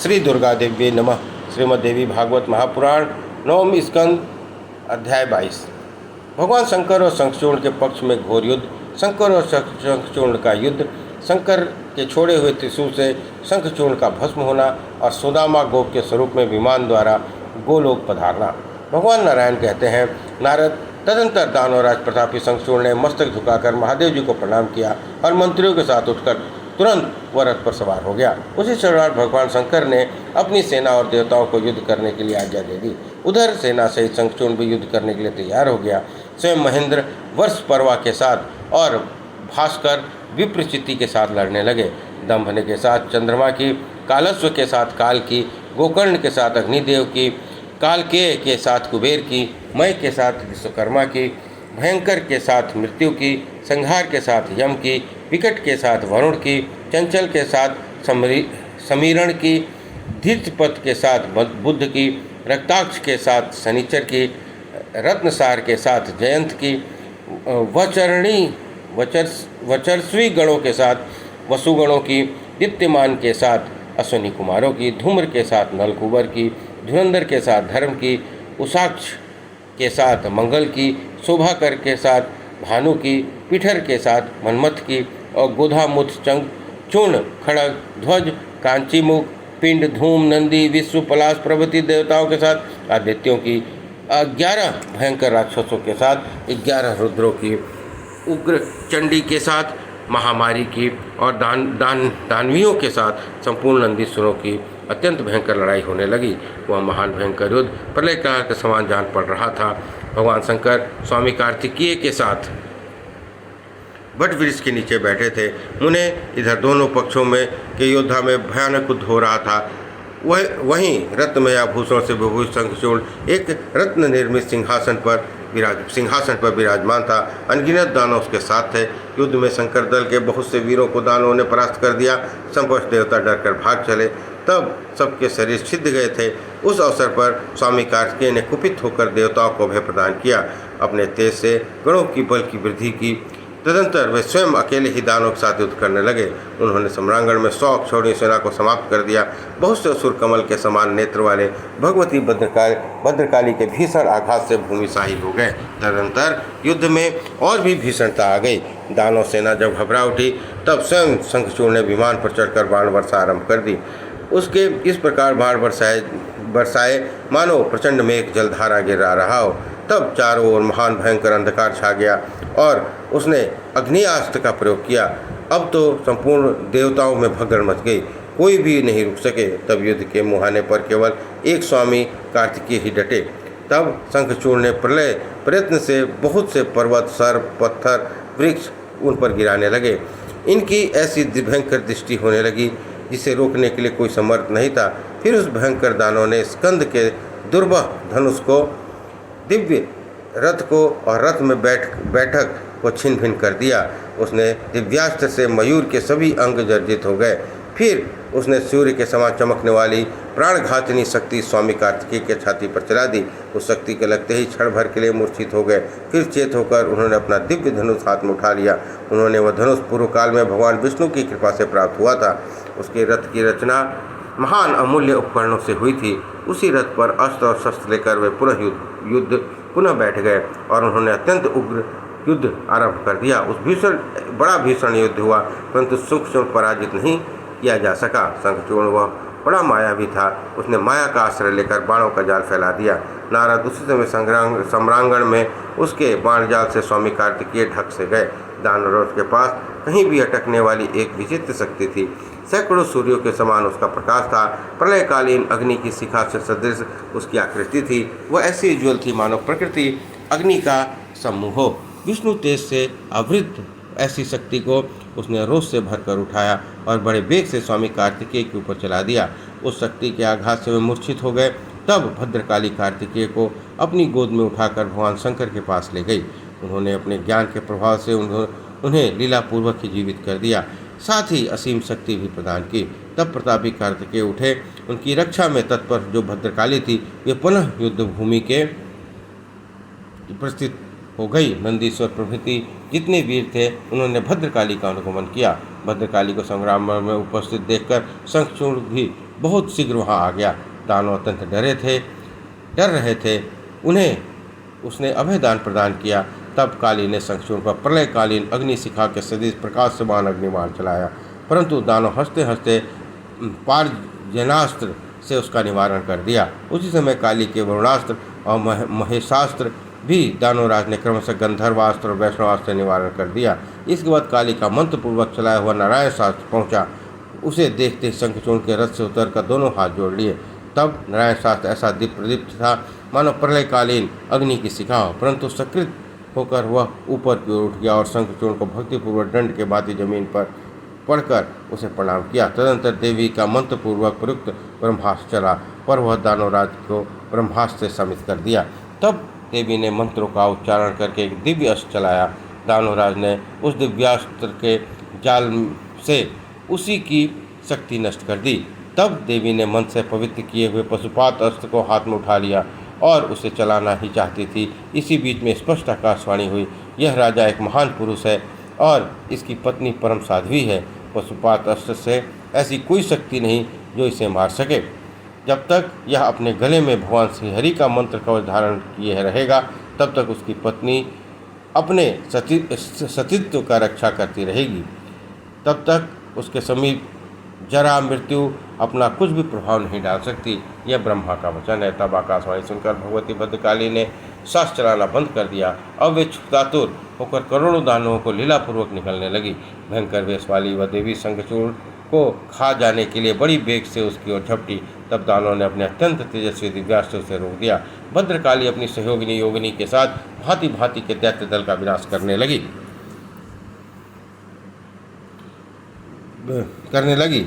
श्री दुर्गा देवी नमः। श्रीमद् देवी भागवत महापुराण नवम स्कंद अध्याय 22। भगवान शंकर और शंखचूर्ण के पक्ष में घोर युद्ध। शंकर और शंखचूर्ण का युद्ध। शंकर के छोड़े हुए त्रिशूल से शंखचूर्ण का भस्म होना और सुदामा गोप के स्वरूप में विमान द्वारा गोलोक पधारना। भगवान नारायण कहते हैं, नारद, तदंतर दानवराज प्रतापी शंखचूर्ण ने मस्तक झुकाकर महादेव जी को प्रणाम किया और मंत्रियों के साथ उठकर तुरंत वह रथ पर सवार हो गया। उसी क्षण भगवान शंकर ने अपनी सेना और देवताओं को युद्ध करने के लिए आज्ञा दे दी। उधर सेना सहित शंखचूर्ण भी युद्ध करने के लिए तैयार हो गया। स्वयं महेंद्र वर्ष परवा के साथ और भास्कर विप्रचिति के साथ लड़ने लगे। दंभने के साथ चंद्रमा की, कालस्व के साथ काल की, गोकर्ण के साथ अग्निदेव की, कालकेय के साथ कुबेर की, मय के साथ विश्वकर्मा की, भयंकर के साथ मृत्यु की, संहार के साथ यम की, विकट के साथ वरुण की, चंचल के साथ समीरण की, धीर्तपथ के साथ बुद्ध की, रक्ताक्ष के साथ शनिचर की, रत्नसार के साथ जयंत की, वचर्स्वी गणों के साथ वसुगणों की, दीप्तिमान के साथ अश्विनी कुमारों की, धूम्र के साथ नलकुबर की, धुरंधर के साथ धर्म की, उषाक्ष के साथ मंगल की, शोभाकर के साथ भानु की, पिठर के साथ मनमथ की और गोधामुथ चूर्ण, खड़ग, ध्वज, कांचीमुख, पिंड, धूम, नंदी, विश्व, पलाश प्रभृति देवताओं के साथ आदित्यों की, 11 भयंकर राक्षसों के साथ 11 रुद्रों की, उग्र चंडी के साथ महामारी की और दानवियों के साथ संपूर्ण नंदीश्वरों की अत्यंत भयंकर लड़ाई होने लगी। वह महान भयंकर युद्ध प्रलय काल के समान जान पड़ रहा था। भगवान शंकर स्वामी कार्तिकेय के साथ वट वृक्ष के नीचे बैठे थे। उन्हें इधर दोनों पक्षों में के योद्धा में भयानक युद्ध हो रहा था। वहीं रत्नमय आभूषणों से विभूषित शंखचूर्ण एक रत्न निर्मित सिंहासन पर विराजमान था। अनगिनत दानव उसके साथ थे। युद्ध में शंकर दल के बहुत से वीरों को दानवों ने परास्त कर दिया। संपष्ट देवता डरकर भाग चले। तब सबके शरीर छिद गए थे। उस अवसर पर स्वामी कार्तिकेय ने कुपित होकर देवताओं को अभय प्रदान किया। अपने तेज से गणों की बल की वृद्धि की। तदंतर वे स्वयं अकेले ही दानों के साथ युद्ध करने लगे। उन्होंने सम्रांगण में 100 अक्षौहिणी सेना को समाप्त कर दिया। बहुत से असुर कमल के समान नेत्र वाले भगवती भद्रकाली के भीषण आघात से भूमिशाही हो गए। तदंतर युद्ध में और भी भीषणता आ गई। दानव सेना जब घबरा उठी तब स्वयं शंखचूर्ण ने विमान पर चढ़कर बाण वर्षा आरंभ कर दी। उसके इस प्रकार बाण बरसाए मानो प्रचंड मेघ जलधारा गिरा रहा हो। तब चारों ओर महान भयंकर अंधकार छा गया और उसने अग्नियास्त्र का प्रयोग किया। अब तो संपूर्ण देवताओं में भगदड़ मच गई। कोई भी नहीं रुक सके। तब युद्ध के मुहाने पर केवल एक स्वामी कार्तिकेय ही डटे। तब शंखचूर्ण ने प्रलय प्रयत्न से बहुत से पर्वत, सर्प, पत्थर, वृक्ष उन पर गिराने लगे। इनकी ऐसी भयंकर दृष्टि होने लगी जिसे रोकने के लिए कोई समर्थ नहीं था। फिर उस भयंकर दानव ने स्कंद के दुर्बह धनुष को, दिव्य रथ को और रथ में बैठक को छिन्न भिन्न कर दिया। उसने दिव्यास्त्र से मयूर के सभी अंग जर्जित हो गए। फिर उसने सूर्य के समान चमकने वाली प्राणघातिनी शक्ति स्वामी कार्तिकेय के छाती पर चला दी। उस शक्ति के लगते ही क्षण भर के लिए मूर्छित हो गए। फिर चेत होकर उन्होंने अपना दिव्य धनुष हाथ में उठा लिया। उन्होंने वह धनुष पूर्व काल में भगवान विष्णु की कृपा से प्राप्त हुआ था। उसके रथ की रचना महान अमूल्य उपकरणों से हुई थी। उसी रथ पर अस्त्र और शस्त्र लेकर वे पुनः बैठ गए और उन्होंने अत्यंत उग्र युद्ध आरंभ कर दिया। बड़ा भीषण युद्ध हुआ, परंतु सूक्ष्म पराजित नहीं किया जा सका। शंखचूर्ण वह बड़ा मायावी था। उसने माया का आश्रय लेकर बाणों का जाल फैला दिया। नारद उसी समय सम्रांगण में उसके बाण जाल से स्वामी कार्तिकेय ढक से गए। दानवों के पास कहीं भी अटकने वाली एक विचित्र शक्ति थी। सैकड़ों सूर्यों के समान उसका प्रकाश था। प्रलयकालीन अग्नि की शिखा से सदृश उसकी आकृति थी। वह ऐसी उज्ज्वल थी मानो प्रकृति अग्नि का समूह हो। विष्णु तेज से आवृत ऐसी शक्ति को उसने रोष से भरकर उठाया और बड़े वेग से स्वामी कार्तिकेय के ऊपर चला दिया। उस शक्ति के आघात से वे मूर्छित हो गए। तब भद्रकाली कार्तिकेय को अपनी गोद में उठाकर भगवान शंकर के पास ले गई। उन्होंने अपने ज्ञान के प्रभाव से उन्हें लीलापूर्वक ही जीवित कर दिया, साथ ही असीम शक्ति भी प्रदान की। तब प्रतापी कार्तिकेय उठे। उनकी रक्षा में तत्पर जो भद्रकाली थी वे पुनः युद्ध भूमि के प्रस्थित हो गई। नंदीश्वर प्रभृति जितने वीर थे उन्होंने भद्रकाली का अनुगमन किया। भद्रकाली को संग्राम में उपस्थित देखकर शंखचूर्ण भी बहुत शीघ्र वहाँ आ गया। दानव अत्यंत डर रहे थे। उन्हें उसने अभय दान प्रदान किया। तब काली ने शंखचूर्ण पर प्रलयकालीन अग्निशिखा के सदृश प्रकाशमान अग्निबाण चलाया, परंतु दानव हंसते हंसते पारजनास्त्र से उसका निवारण कर दिया। उसी समय काली के वरुणास्त्र और महेशास्त्र भी दानवराज ने क्रमशः गंधर्वास्त्र और वैष्णवास्त्र से निवारण कर दिया। इसके बाद काली का मंत्रपूर्वक चलाया हुआ नारायण शास्त्र पहुंचा। उसे देखते शंखचूर्ण के रथ से उतरकर दोनों हाथ जोड़ लिए। तब नारायण शास्त्र ऐसा प्रदीप्त था मानो प्रलयकालीन अग्नि की शिखा हो, परंतु सकृत होकर वह ऊपर की ओर उठ गया और शंखचूर्ण को भक्तिपूर्वक दंड के भांति जमीन पर पड़कर उसे प्रणाम किया। तदंतर देवी का मंत्रपूर्वक प्रयुक्त ब्रह्मास्त्र चला, पर वह दानवराज को ब्रह्मास्त्र से शमित कर दिया। तब देवी ने मंत्रों का उच्चारण करके एक दिव्य अस्त्र चलाया। दानवराज ने उस दिव्यास्त्र के जाल से उसी की शक्ति नष्ट कर दी। तब देवी ने मंत्र से पवित्र किए हुए पशुपात अस्त्र को हाथ में उठा लिया और उसे चलाना ही चाहती थी। इसी बीच में स्पष्ट आकाशवाणी हुई, यह राजा एक महान पुरुष है और इसकी पत्नी परम साध्वी है। पशुपात अस्त्र से ऐसी कोई शक्ति नहीं जो इसे मार सके। जब तक यह अपने गले में भगवान श्री हरि का मंत्र कवच धारण किए रहेगा, तब तक उसकी पत्नी अपने सतीत्व का रक्षा करती रहेगी। तब तक उसके समीप जरा मृत्यु अपना कुछ भी प्रभाव नहीं डाल सकती। यह ब्रह्मा का वचन है। तब आकाशवाणी सुनकर भगवती भद्रकाली ने श्वास चलाना बंद कर दिया। अब वे क्षुधातुर होकर करोड़ों दानवों को लीलापूर्वक निकलने लगी। भयंकर वेश वाली वह देवी शंखचूर्ण को खा जाने के लिए बड़ी बेग से उसकी ओर झपटी। तब दानवों ने अपने अत्यंत तेजस्वी दिव्यास्त्र से रोक दिया। भद्रकाली अपनी सहयोगिनी योगिनी के साथ भांति भांति के दैत्य दल का विनाश करने लगी।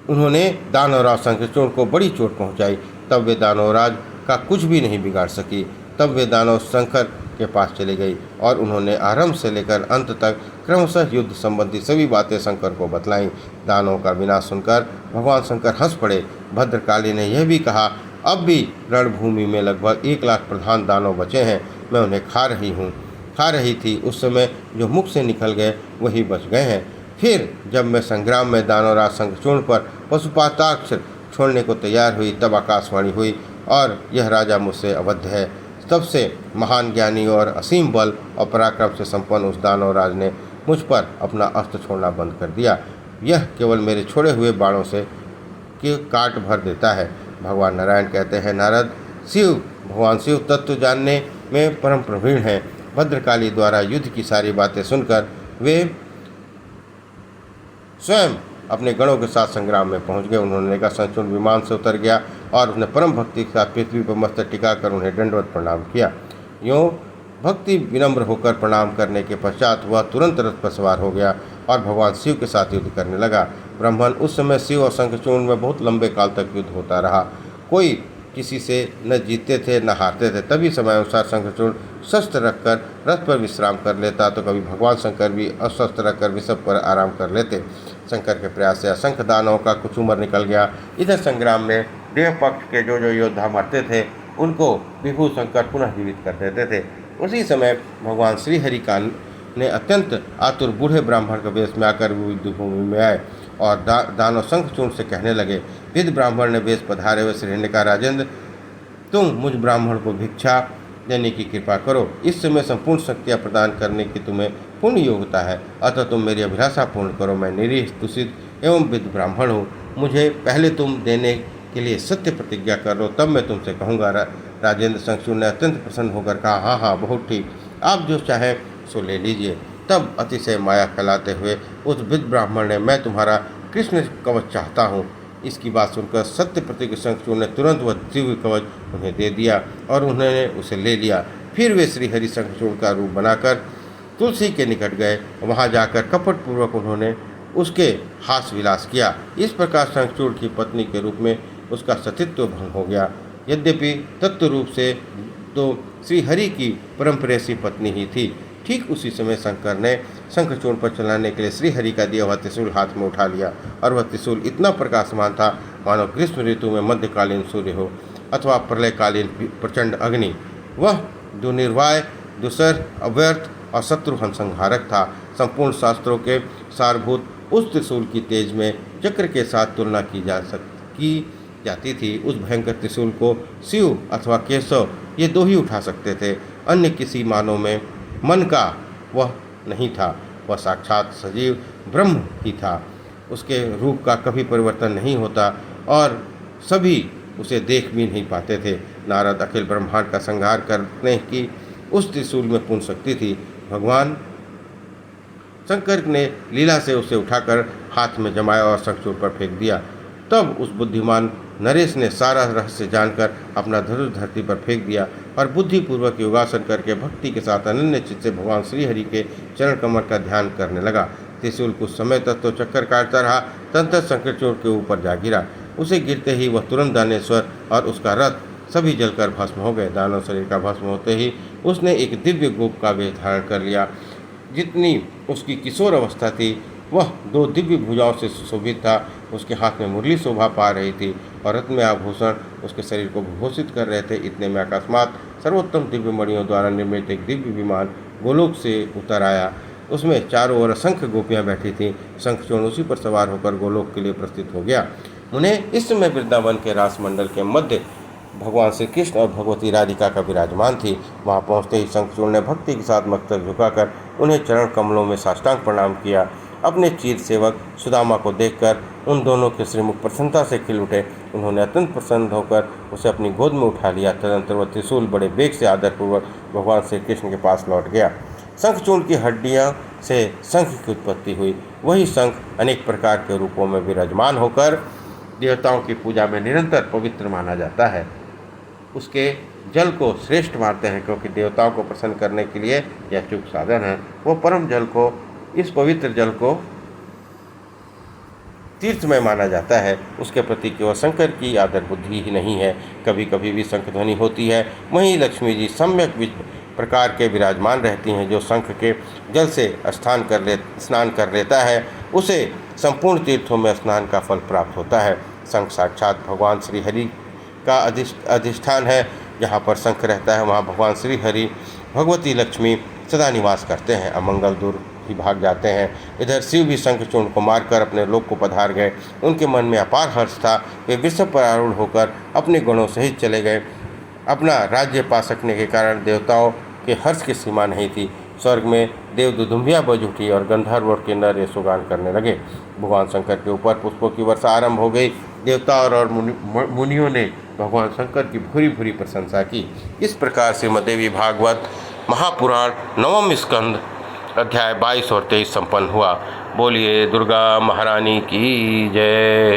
उन्होंने दानवराज शंखचूर्ण को बड़ी चोट पहुंचाई। तब वे दानवराज का कुछ भी नहीं बिगाड़ सकी। तब वे दानव शंकर के पास चले गई और उन्होंने आरंभ से लेकर अंत तक क्रमशः युद्ध संबंधी सभी बातें शंकर को बतलाईं। दानवों का विनाश सुनकर भगवान शंकर हंस पड़े। भद्रकाली ने यह भी कहा, अब भी रणभूमि में लगभग 1 लाख प्रधान दानव बचे हैं। मैं उन्हें खा रही थी। उस समय जो मुख से निकल गए वही बच गए हैं। फिर जब मैं संग्राम में दानवराज शंखचूर्ण पर पशुपातास्त्र छोड़ने को तैयार हुई, तब आकाशवाणी हुई और यह राजा मुझसे अवध्य है। तब से महान ज्ञानी और असीम बल और पराक्रम से संपन्न उस दानवराज ने मुझ पर अपना अस्त्र छोड़ना बंद कर दिया। यह केवल मेरे छोड़े हुए बाणों से काट भर देता है। भगवान नारायण कहते हैं, नारद, भगवान शिव तत्व जानने में परम प्रवीण हैं। भद्रकाली द्वारा युद्ध की सारी बातें सुनकर वे स्वयं अपने गणों के साथ संग्राम में पहुंच गए। उन्होंने कहा, शंखचूर्ण विमान से उतर गया और उसने परम भक्ति के साथ पृथ्वी पर मस्तक टिकाकर उन्हें दंडवत प्रणाम किया। यूँ भक्ति विनम्र होकर प्रणाम करने के पश्चात वह तुरंत रथ पर सवार हो गया और भगवान शिव के साथ युद्ध करने लगा। ब्राह्मण, उस समय शिव और शंखचूर्ण में बहुत लंबे काल तक युद्ध होता रहा। कोई किसी से न जीतते थे न हारते थे। तभी समय अनुसार शंखचूर्ण शस्त्र रखकर रथ पर विश्राम कर लेता, तो कभी भगवान शंकर भी अस्त्र रखकर ऋषभ पर आराम कर लेते। शंकर के प्रयास से असंख्य दानवों का कुछ उम्र निकल गया। इधर संग्राम में देव पक्ष के जो योद्धा मरते थे उनको विभु शंकर पुनः जीवित कर देते थे। उसी समय भगवान श्री हरि का ने अत्यंत आतुर बूढ़े ब्राह्मण के वेश में आकर युद्ध भूमि में आए और दानव शंखचूर्ण से कहने लगे। विद ब्राह्मण ने वेश पधारे हुए श्री ने कहा, राजेंद्र, तुम मुझ ब्राह्मण को भिक्षा देने की कृपा करो। इस समय संपूर्ण शक्तियाँ प्रदान करने की तुम्हें पूर्ण योग्यता है, अतः तुम मेरी अभिलाषा पूर्ण करो। मैं निरीह दूषित एवं विद ब्राह्मण हूँ। मुझे पहले तुम देने के लिए सत्य प्रतिज्ञा कर लो, तब मैं तुमसे कहूँगा। राजेंद्र शंखचूर्ण ने अत्यंत प्रसन्न होकर कहा, हाँ हाँ, बहुत ठीक, आप जो चाहें सो ले लीजिए। तब अतिशय माया फैलाते हुए उस विद ब्राह्मण ने, मैं तुम्हारा कृष्ण कवच चाहता हूँ। इसकी बात सुनकर सत्य प्रतिज्ञ शंखचूर्ण ने तुरंत वह दिव्य कवच उन्हें दे दिया और उन्होंने उसे ले लिया। फिर वे श्री हरि शंखचूर्ण का रूप बनाकर तुलसी के निकट गए। वहाँ जाकर कपटपूर्वक उन्होंने उसके हास विलास किया। इस प्रकार शंखचूर्ण की पत्नी के रूप में उसका सतीत्व भंग हो गया। यद्यपि तत्व रूप से तो श्री हरि की परम प्रेयसी पत्नी ही थी। ठीक उसी समय शंकर ने शंखचूर्ण पर चलाने के लिए श्री हरि का दिया हुआ त्रिशूल हाथ में उठा लिया और वह त्रिशूल इतना प्रकाशमान था मानो ग्रीष्म ऋतु में मध्यकालीन सूर्य हो अथवा प्रलयकालीन प्रचंड अग्नि। वह दुर्निर्वाय, दुसर, अव्यर्थ और शत्रुहन संहारक था। संपूर्ण शास्त्रों के सारभूत उस त्रिशूल की तेज में चक्र के साथ तुलना की की जाती थी। उस भयंकर त्रिशूल को शिव अथवा केशव ये दो ही उठा सकते थे। अन्य किसी मानव में मन का वह नहीं था। वह साक्षात सजीव ब्रह्म ही था। उसके रूप का कभी परिवर्तन नहीं होता और सभी उसे देख भी नहीं पाते थे। नारद अखिल ब्रह्मांड का संहार करने की उस त्रिशूल में पूर्ण शक्ति थी। भगवान शंकर ने लीला से उसे उठाकर हाथ में जमाया और शंखचूड़ पर फेंक दिया। तब उस बुद्धिमान नरेश ने सारा रहस्य जानकर अपना धनुष धरती पर फेंक दिया और बुद्धिपूर्वक योगासन करके भक्ति के साथ अनन्य चित्त से भगवान श्रीहरि के चरण कमल का ध्यान करने लगा। त्रिशूल कुछ समय तक तो चक्कर काटता रहा, तंत्र शंखचूड़ के ऊपर जा गिरा। उसे गिरते ही वह तुरंत दानेश्वर और उसका रथ सभी जलकर भस्म हो गए। दानव शरीर का भस्म होते ही उसने एक दिव्य गोप का वेश धारण कर लिया। जितनी उसकी किशोर अवस्था थी वह 2 दिव्य भुजाओं से सुशोभित था। उसके हाथ में मुरली शोभा पा रही थी और रत्न में आभूषण उसके शरीर को विभूषित कर रहे थे। इतने में अकस्मात सर्वोत्तम दिव्य मणियों द्वारा निर्मित एक दिव्य विमान गोलोक से उतर आया। उसमें चारों ओर असंख्य गोपियाँ बैठी थीं। शंखचूड़ उसी पर सवार होकर गोलोक के लिए प्रस्थित हो गया। उन्हें इस समय वृंदावन के रासमंडल के मध्य भगवान श्री कृष्ण और भगवती राधिका का विराजमान थी। वहां पहुंचते ही शंखचूड़ ने भक्ति के साथ मस्तक झुकाकर उन्हें चरण कमलों में साष्टांग प्रणाम किया। अपने चीर सेवक सुदामा को देखकर उन दोनों के श्रीमुख प्रसन्नता से खिल उठे। उन्होंने अत्यंत प्रसन्न होकर उसे अपनी गोद में उठा लिया। तदनंतर वह त्रिशूल बड़े वेग से आदरपूर्वक भगवान श्री कृष्ण के पास लौट गया। शंखचूड़ की हड्डियाँ से शंख की उत्पत्ति हुई। वही शंख अनेक प्रकार के रूपों में विराजमान होकर देवताओं की पूजा में निरंतर पवित्र माना जाता है। उसके जल को श्रेष्ठ मानते हैं क्योंकि देवताओं को प्रसन्न करने के लिए यह अचूक साधन है। वो परम जल को, इस पवित्र जल को तीर्थमय माना जाता है। उसके प्रति केवल शंकर की आदर बुद्धि ही नहीं है, कभी कभी भी शंख ध्वनि होती है। वहीं लक्ष्मी जी सम्यक प्रकार के विराजमान रहती हैं। जो शंख के जल से स्नान कर लेता है उसे संपूर्ण तीर्थों में स्नान का फल प्राप्त होता है। शंख साक्षात भगवान श्री हरि का अधिष्ठान है। जहाँ पर शंख रहता है वहाँ भगवान श्री हरि भगवती लक्ष्मी सदा निवास करते हैं। अमंगल दूर ही भाग जाते हैं। इधर शिव भी शंखचूड़ को मारकर अपने लोक को पधार गए। उनके मन में अपार हर्ष था। वे वृषभ पर आरूढ़ होकर अपने गणों सहित चले गए। अपना राज्य पा सकने के कारण देवताओं के हर्ष की सीमा नहीं थी। स्वर्ग में देव दुदुम्बियाँ बज उठी और गंधर्व और किन्नर यशोगान करने लगे। भगवान शंकर के ऊपर पुष्पों की वर्षा आरंभ हो गई। देवता और मुनियों ने भगवान शंकर की भूरी भूरी प्रशंसा की। इस प्रकार श्रीमद्देवी भागवत महापुराण 9वां स्कंद अध्याय 22 और 23 संपन्न हुआ। बोलिए दुर्गा महारानी की जय।